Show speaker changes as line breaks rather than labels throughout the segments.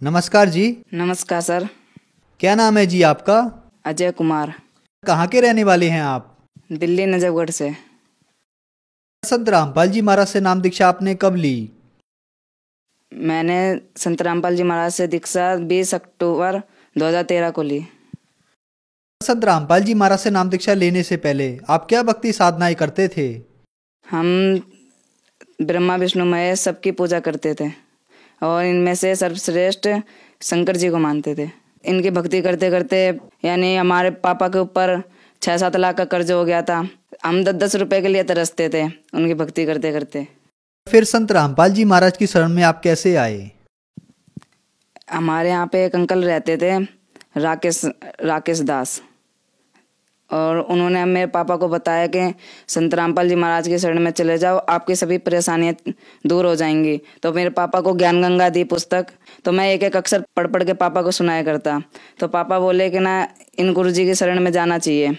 नमस्कार जी।
नमस्कार सर।
क्या नाम है जी आपका?
अजय कुमार।
कहाँ के रहने वाले हैं आप?
दिल्ली नजफगढ़ से।
संत रामपाल जी महाराज से नाम दीक्षा आपने कब ली?
मैंने संत रामपाल जी महाराज से दीक्षा 20 अक्टूबर 2013 को ली।
संत रामपाल जी महाराज से नाम दीक्षा लेने से पहले आप क्या भक्ति साधनाएं करते थे?
हम ब्रह्मा विष्णु महेश सबकी पूजा करते थे और इनमें से सर्वश्रेष्ठ शंकर जी को मानते थे। इनकी भक्ति करते करते यानी हमारे पापा के ऊपर 6-7 लाख का कर्ज हो गया था। हम 10-10 रुपए के लिए तरसते थे उनकी भक्ति करते करते।
फिर संत रामपाल जी महाराज की शरण में आप कैसे आए?
हमारे यहाँ पे एक अंकल रहते थे, राकेश दास, और उन्होंने मेरे पापा को बताया कि संत रामपाल जी महाराज की शरण में चले जाओ, आपकी सभी परेशानियां दूर हो जाएंगी। तो मेरे पापा को ज्ञान गंगा दी पुस्तक, तो मैं एक एक अक्षर पढ़ पढ़ के पापा को सुनाया करता। तो पापा बोले कि ना, इन गुरु जी की शरण में जाना चाहिए।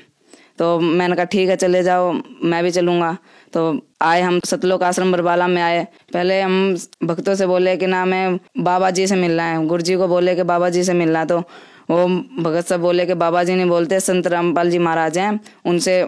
तो मैंने कहा ठीक है चले जाओ, मैं भी चलूँगा। तो आए हम सतलोक आश्रम बरबाला में आए। पहले हम भक्तों से बोले कि ना हमें बाबा जी से मिलना है, गुरु जी को बोले कि बाबा जी से मिलना है। तो वो भगत साहब बोले कि बाबा जी नहीं बोलते, संत रामपाल जी महाराज हैं, उनसे।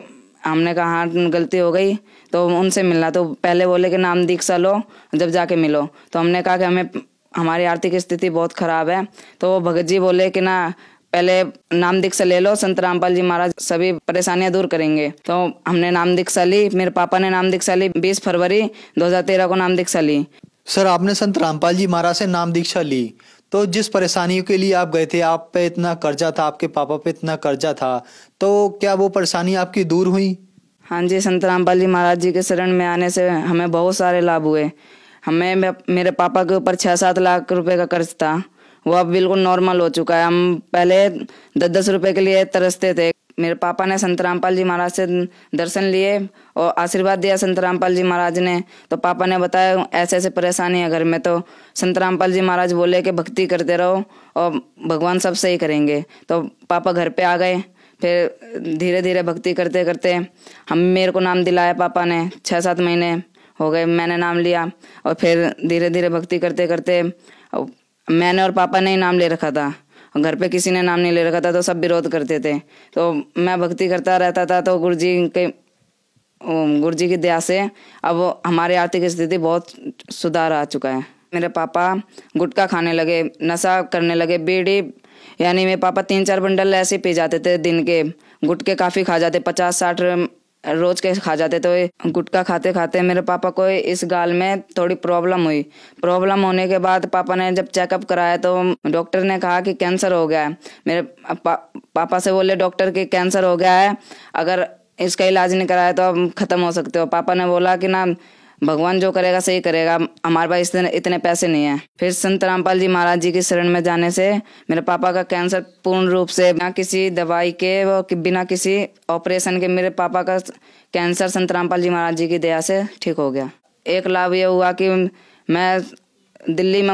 हमने कहा हाँ गलती हो गई, तो उनसे मिलना। तो पहले बोले कि नाम दीक्षा लो, जब जाके मिलो। तो हमने कहा कि हमें हमारी आर्थिक स्थिति बहुत खराब है। तो वो भगत जी बोले कि ना पहले नाम दीक्षा ले लो, संत रामपाल जी महाराज सभी परेशानियां दूर करेंगे। तो हमने नाम दीक्षा ली, मेरे पापा ने नाम दीक्षा ली 20 फरवरी 2013 को नाम दीक्षा ली।
सर, आपने संत रामपाल जी महाराज से नाम दीक्षा ली, तो जिस परेशानियों के लिए आप गए थे, आप पे इतना कर्जा था, आपके पापा पे इतना कर्जा था, तो क्या वो परेशानी आपकी दूर हुई?
हाँ जी, संत रामपाल जी महाराज जी के शरण में आने से हमें बहुत सारे लाभ हुए। मेरे पापा के ऊपर 6-7 लाख रुपए का कर्ज था, वो अब बिल्कुल नॉर्मल हो चुका है। हम पहले 10-10 रुपए के लिए तरसते थे। मेरे पापा ने संत रामपाल जी महाराज से दर्शन लिए और आशीर्वाद दिया संत रामपाल जी महाराज ने। तो पापा ने बताया ऐसे ऐसे परेशानी है घर में। तो संत रामपाल जी महाराज बोले कि भक्ति करते रहो और भगवान सब सही करेंगे। तो पापा घर पे आ गए। फिर धीरे धीरे भक्ति करते करते मेरे को नाम दिलाया पापा ने। 6-7 महीने हो गए मैंने नाम लिया, और फिर धीरे धीरे भक्ति करते करते मैंने और पापा ने ही नाम ले रखा था, घर पे किसी ने नाम नहीं ले रखा था, तो सब विरोध करते थे। तो मैं भक्ति करता रहता था। तो गुरु जी की दया से अब हमारी आर्थिक स्थिति बहुत सुधार आ चुका है। मेरे पापा गुटखा खाने लगे, नशा करने लगे, बीड़ी, यानी मेरे पापा 3-4 बंडल ऐसे पी जाते थे दिन के। गुटखे काफ़ी खा जाते, 50-60 रोज के खा जाते। तो गुटखा खाते खाते मेरे पापा को इस गाल में थोड़ी प्रॉब्लम हुई। प्रॉब्लम होने के बाद पापा ने जब चेकअप कराया तो डॉक्टर ने कहा कि कैंसर हो गया है। मेरे पापा से बोले डॉक्टर कि कैंसर हो गया है, अगर इसका इलाज नहीं कराया तो अब खत्म हो सकते हो। पापा ने बोला कि ना भगवान जो करेगा सही करेगा, हमारे पास इतने पैसे नहीं है। फिर संत रामपाल जी महाराज जी की शरण में जाने से मेरे पापा का कैंसर पूर्ण रूप से बिना किसी दवाई के व बिना किसी ऑपरेशन के मेरे पापा का कैंसर संत रामपाल जी महाराज जी की दया से ठीक हो गया। एक लाभ ये हुआ कि मैं दिल्ली में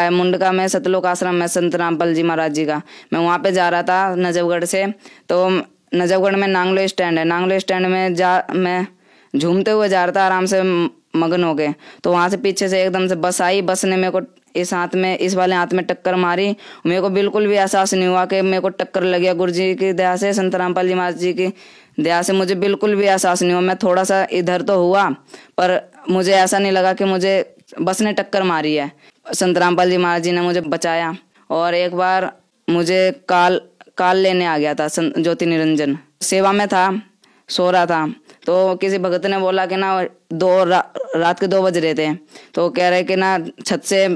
मुंडका में सतलोक आश्रम है संत रामपाल जी महाराज जी का, मैं वहाँ पे जा रहा था नजफगढ़ से। तो नजफगढ़ में नांगलो स्टैंड है, नांगलो स्टैंड में मैं झूमते हुए जा रहा था, आराम से मगन हो गए। तो वहां से पीछे से एकदम से बस आई, बस ने मेरे को इस वाले हाथ में टक्कर मारी। मेरे को बिल्कुल भी एहसास नहीं हुआ कि मेरे को टक्कर लगी। गुरु जी की दया से, संत रामपाल जी महाराज जी की दया से मुझे बिल्कुल भी एहसास नहीं हुआ। मैं थोड़ा सा इधर तो हुआ, पर मुझे ऐसा नहीं लगा कि मुझे बस ने टक्कर मारी है। संत रामपाल जी महाराज जी ने मुझे बचाया। और एक बार मुझे काल लेने आ गया था, ज्योति निरंजन सेवा में था, सो रहा था। तो किसी भगत ने बोला कि ना रात के 2 बज रहे थे, तो कह रहे कि ना छत से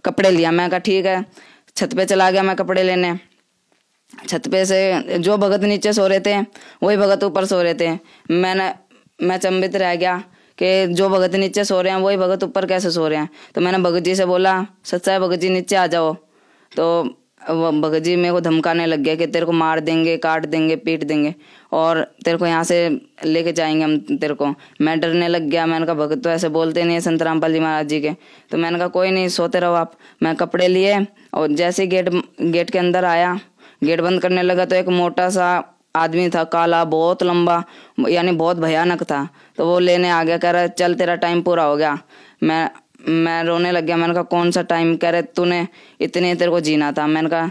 कपड़े लिया। मैं कहा ठीक है, छत पे चला गया मैं कपड़े लेने। छत पे से जो भगत नीचे सो रहे थे वही भगत ऊपर सो रहे थे। मैं चंबित रह गया कि जो भगत नीचे सो रहे हैं वही भगत ऊपर कैसे सो रहे हैं। तो मैंने भगत जी से बोला, सच्चा है भगत जी नीचे आ जाओ। तो भगत जी मेरे को धमकाने लग गया कि तेरे को मार देंगे, काट देंगे, पीट देंगे और तेरे को यहाँ से लेके जाएंगे हम तेरे को। मैं डरने लग गया। मैंने कहा भगत तो ऐसे बोलते नहीं है संत रामपाल जी महाराज जी के। तो मैंने कहा कोई नहीं, सोते रहो आप। मैं कपड़े लिए और जैसे गेट के अंदर आया, गेट बंद करने लगा तो एक मोटा सा आदमी था, काला, बहुत लंबा, यानी बहुत भयानक था। तो वो लेने आ गया, कह रहा चल तेरा टाइम पूरा हो गया। मैं रोने लग गया। मैंने कहा कौन सा टाइम, कह रहे तूने इतने तेरे को जीना था। मैंने कहा,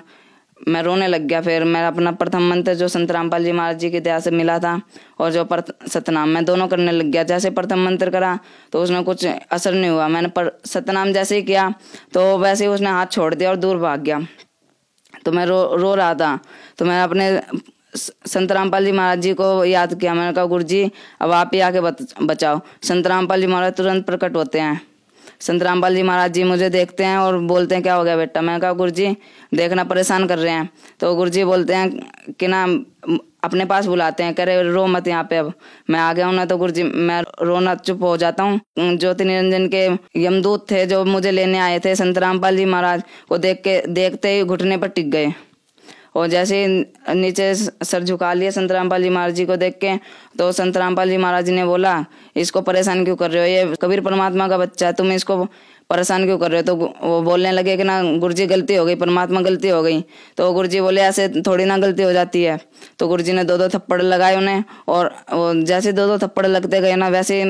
मैं रोने लग गया। फिर मैं अपना प्रथम मंत्र जो संत रामपाल जी महाराज जी की दया से मिला था और जो सतनाम, मैं दोनों करने लग गया। जैसे प्रथम मंत्र करा तो उसने कुछ असर नहीं हुआ। मैंने सतनाम जैसे ही किया तो वैसे ही उसने हाथ छोड़ दिया और दूर भाग गया। तो मैं रो रहा था। तो मैंने अपने संत रामपाल जी महाराज जी को याद किया। मैंने कहा गुरु जी अब आप ही आके बचाओ। संत रामपाल जी महाराज तुरंत प्रकट होते हैं। संत रामपाल जी महाराज जी मुझे देखते हैं और बोलते हैं क्या हो गया बेटा। मैंने कहा गुरु जी देखना परेशान कर रहे हैं। तो गुरु जी बोलते हैं कि ना अपने पास बुलाते हैं, कह रहे रो मत यहाँ पे। अब मैं आ गया हूँ ना तो गुरु जी मैं रोना चुप हो जाता हूँ। ज्योति निरंजन के यमदूत थे जो मुझे लेने आए थे, संत रामपाल जी महाराज को देखते ही घुटने पर टिक गए और जैसे नीचे सर झुका लिया संत रामपाल जी महाराज जी को देख के। तो संत रामपाल जी महाराज जी ने बोला इसको परेशान क्यों कर रहे हो, ये कबीर परमात्मा का बच्चा है, तुम इसको परेशान क्यों कर रहे हो। तो वो बोलने लगे कि ना गुरुजी गलती हो गई, परमात्मा गलती हो गई। तो गुरुजी बोले ऐसे थोड़ी ना गलती हो जाती है। तो गुरुजी ने 2-2 थप्पड़ लगाए उन्हें और जैसे 2-2 थप्पड़ लगते गए ना वैसे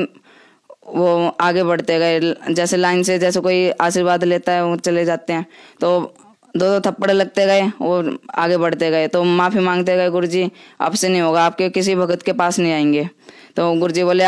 वो आगे बढ़ते गए। जैसे लाइन से जैसे कोई आशीर्वाद लेता है वो चले जाते हैं। तो 2-2 थप्पड़ लगते गए और आगे बढ़ते गए। तो माफ़ी मांगते गए, गुरुजी आपसे नहीं होगा, आपके किसी भगत के पास नहीं आएंगे। तो गुरुजी बोले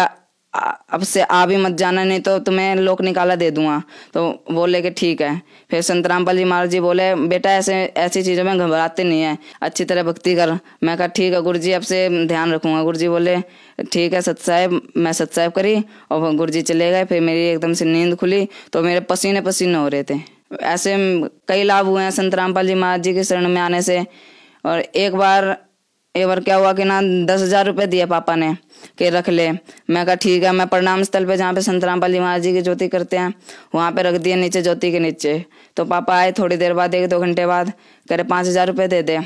अब से आ भी मत जाना, नहीं तो तुम्हें लोक निकाला दे दूंगा। तो बोले कि ठीक है। फिर संत रामपाल जी महाराज जी बोले बेटा ऐसी चीज़ों में घबराते नहीं है, अच्छी तरह भक्ति कर। मैं कहा ठीक है गुरुजी अब से ध्यान रखूंगा। गुरुजी बोले ठीक है सत साहब। मैं सत साहब करी और गुरुजी चले गए। फिर मेरी एकदम से नींद खुली तो मेरे पसीने पसीने हो रहे थे। ऐसे कई लाभ हुए हैं संत रामपाल जी महाराज जी के शरण में आने से। और एक बार क्या हुआ कि ना 10,000 रुपये दिए पापा ने कि रख ले। मैं कहा ठीक है। मैं प्रणाम स्थल पे जहाँ पे संत रामपाल जी महाराज जी की ज्योति करते हैं वहाँ पे रख दिए नीचे ज्योति के नीचे। तो पापा आए थोड़ी देर बाद, 1-2 घंटे बाद, कह रहे 5,000 रुपये दे दे।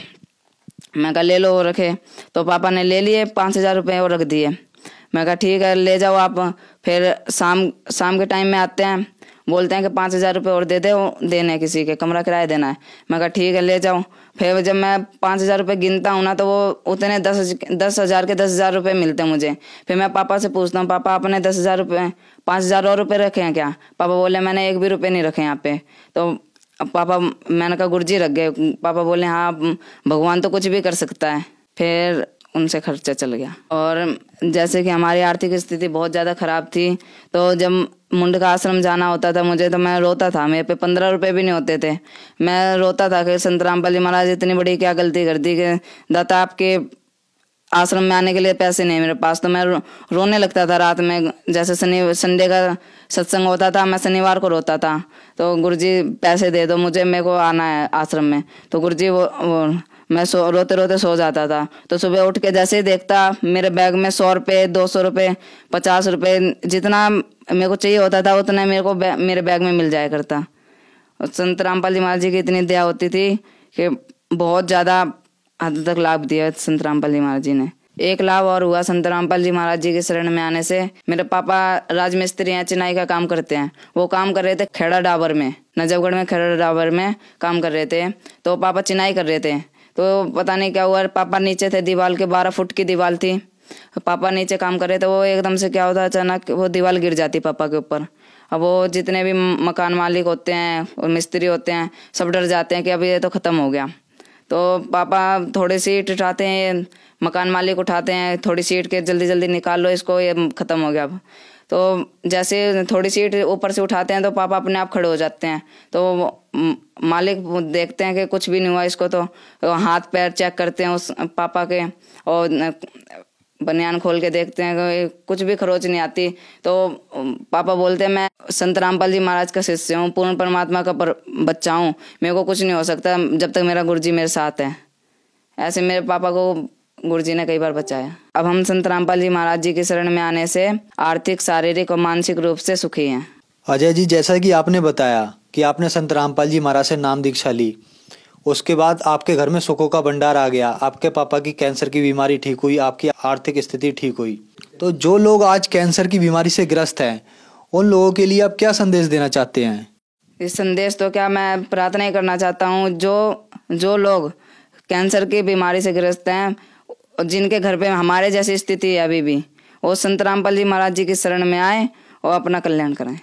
मैं कहा ले लो वो रखे। तो पापा ने ले लिए 5,000 रुपये और रख दिए। मैं कहा ठीक है ले जाओ आप। फिर शाम के टाइम में आते हैं, बोलते हैं कि 5,000 रुपये और दे दे, देने किसी के कमरा किराया देना है। मैं कहा ठीक है ले जाओ। फिर जब मैं 5,000 रुपये गिनता हूँ ना तो वो उतने 10,000 के 10,000 रुपये मिलते हैं मुझे। फिर मैं पापा से पूछता हूँ पापा आपने 10,000 रुपये 5,000 और रुपये रखे हैं क्या। पापा बोले मैंने 1 भी रुपये नहीं रखे यहाँ पे। तो पापा, मैंने कहा गुरुजी रख गए। पापा बोले हाँ भगवान तो कुछ भी कर सकता है। फिर उनसे खर्चा चल गया। और जैसे कि हमारी आर्थिक स्थिति बहुत ज़्यादा ख़राब थी तो जब मुंडका आश्रम जाना होता था मुझे तो मैं रोता था। मेरे पे 15 रुपये भी नहीं होते थे। मैं रोता था कि संत रामपाल जी महाराज इतनी बड़ी क्या गलती कर दी कि दाता आपके आश्रम में आने के लिए पैसे नहीं मेरे पास। तो मैं रोने लगता था रात में। जैसे संडे का सत्संग होता था मैं शनिवार को रोता था। तो गुरुजी पैसे दे दो मुझे, मेरे को आना है आश्रम में। तो गुरुजी वो मैं रोते रोते सो जाता था। तो सुबह उठ के जैसे ही देखता मेरे बैग में 100 रुपये 200 रुपये 50 रुपये जितना मेरे को चाहिए होता था उतना मेरे को मेरे बैग में मिल जाया करता। और संत रामपाल जी महाराज जी की इतनी दया होती थी कि बहुत ज़्यादा हद तक लाभ दिया संत रामपाल जी महाराज जी ने। एक लाभ और हुआ संत रामपाल जी महाराज जी के शरण में आने से। मेरे पापा राजमिस्त्री हैं, चिनाई का काम करते हैं। वो काम कर रहे थे खेड़ा डाबर में, नजफगढ़ में खेड़ा डाबर में काम कर रहे थे। तो पापा चिनाई कर रहे थे। तो पता नहीं क्या हुआ, पापा नीचे थे, दीवार के 12 फुट की दीवार थी। पापा नीचे काम कर रहे थे, वो एकदम से क्या होता अचानक वो दीवार गिर जाती पापा के ऊपर। अब वो जितने भी मकान मालिक होते हैं और मिस्त्री होते हैं सब डर जाते हैं कि अब ये तो ख़त्म हो गया। तो पापा थोड़ी सीट उठाते हैं, मकान मालिक उठाते हैं थोड़ी सीट के, जल्दी जल्दी निकाल लो इसको, ये ख़त्म हो गया अब। तो जैसे थोड़ी सीट ऊपर से उठाते हैं तो पापा अपने आप खड़े हो जाते हैं। तो मालिक देखते हैं कि कुछ भी नहीं हुआ इसको। तो हाथ पैर चेक करते हैं उस पापा के और बनियान खोल के देखते हैं कि कुछ भी खरोच नहीं आती। तो पापा बोलते हैं मैं संत रामपाल जी महाराज का शिष्य हूँ, पूर्ण परमात्मा का बच्चा हूँ, मेरे को कुछ नहीं हो सकता जब तक मेरा गुरुजी मेरे साथ है। ऐसे मेरे पापा को गुरुजी ने कई बार बचाया। अब हम संत रामपाल जी महाराज जी की शरण में आने से आर्थिक, शारीरिक और मानसिक रूप से सुखी हैं।
अजय जी, जैसा कि आपने बताया कि आपने संत रामपाल जी महाराज से नाम दीक्षा ली, उसके बाद आपके घर में सुखों का भंडार आ गया, आपके पापा की कैंसर की बीमारी ठीक हुई, आपकी आर्थिक स्थिति ठीक हुई। तो जो लोग आज कैंसर की बीमारी से ग्रस्त हैं उन लोगों के लिए आप क्या संदेश देना चाहते हैं?
इस संदेश तो क्या, मैं प्रार्थना ही करना चाहता हूँ जो लोग कैंसर की बीमारी से ग्रस्त हैं, जिनके घर पे हमारे जैसी स्थिति है अभी भी, वो संत रामपाल जी महाराज जी की शरण में आए और अपना कल्याण करें।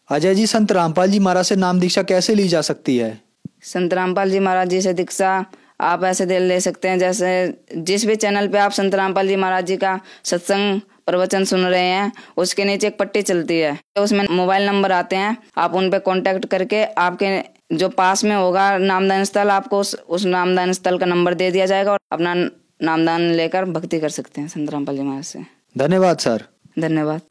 अजय जी, संत रामपाल जी महाराज से नाम दीक्षा कैसे ली जा सकती है?
संत रामपाल जी महाराज जी से दीक्षा आप ऐसे ले सकते हैं, जैसे जिस भी चैनल पे आप संत रामपाल जी महाराज जी का सत्संग प्रवचन सुन रहे हैं उसके नीचे एक पट्टी चलती है, तो उसमें मोबाइल नंबर आते हैं। आप उन पे कांटेक्ट करके आपके जो पास में होगा नामदान स्थल, आपको उस नामदान स्थल का नंबर दे दिया जाएगा और अपना नामदान लेकर भक्ति कर सकते हैं संत रामपाल जी महाराज से।
धन्यवाद सर।
धन्यवाद।